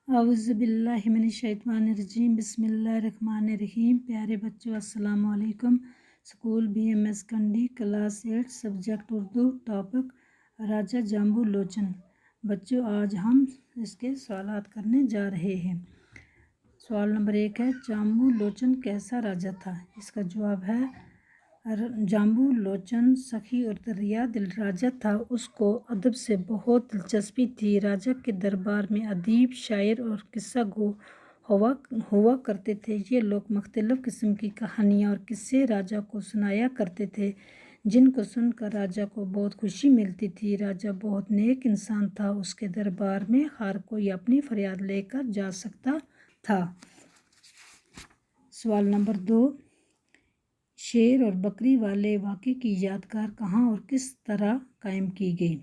اعوذ باللہ من الشیطان الرجیم، بسم اللہ الرحمن الرحیم۔ پیارے بچوں، السلام علیکم۔ اسکول بی ایم ایس کنڈی، class 8، subject Urdu, topic Raja Jambu Lochan. بچوں، آج ہم اس کے سوالات کرنے جا رہے ہیں۔ سوال نمبر 1 ہے، جامبو لوچن کیسا راجہ تھا؟ اس کا جواب ہے، جامبو لوچن سخی اور دریا دل راجہ تھا۔ اس کو ادب سے بہت دلچسپی تھی۔ راجہ کے دربار میں ادیب، شاعر اور قصہ گو ہوا کرتے تھے۔ یہ لوگ مختلف قسم کی کہانیاں اور قصے راجہ کو سنایا کرتے تھے، جن کو سن کر راجہ کو بہت خوشی ملتی تھی۔ راجہ بہت نیک انسان تھا۔ اس کے دربار میں ہر کوئی اپنی فریاد لے کر جا سکتا تھا۔ سوال نمبر 2، شیر اور بکری والے واقعے کی یادگار کہاں اور کس طرح قائم کی گئی؟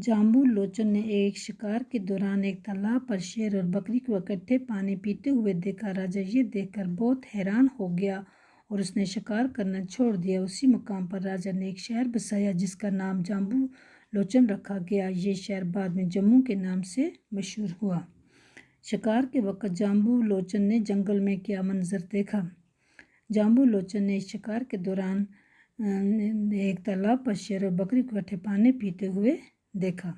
جامبو لوچن نے ایک شکار کے دوران ایک تالاب پر شیر اور بکری کو اکٹھے پانی پیتے ہوئے دیکھا۔ راجہ یہ دیکھ کر بہت حیران ہو گیا اور اس نے شکار کرنا چھوڑ دیا۔ اسی مقام پر راجہ نے ایک شہر بسایا جس کا نام جامبو لوچن رکھا گیا۔ یہ شہر بعد میں جموں کے نام سے مشہور ہوا۔ شکار کے وقت جامبو لوچن نے جنگل میں کیا منظر دیکھا؟ جامبو لوچن نے شکار کے دوران ایک تالاب پر شیر اور بکری کو اکٹھے پانی پیتے ہوئے دیکھا۔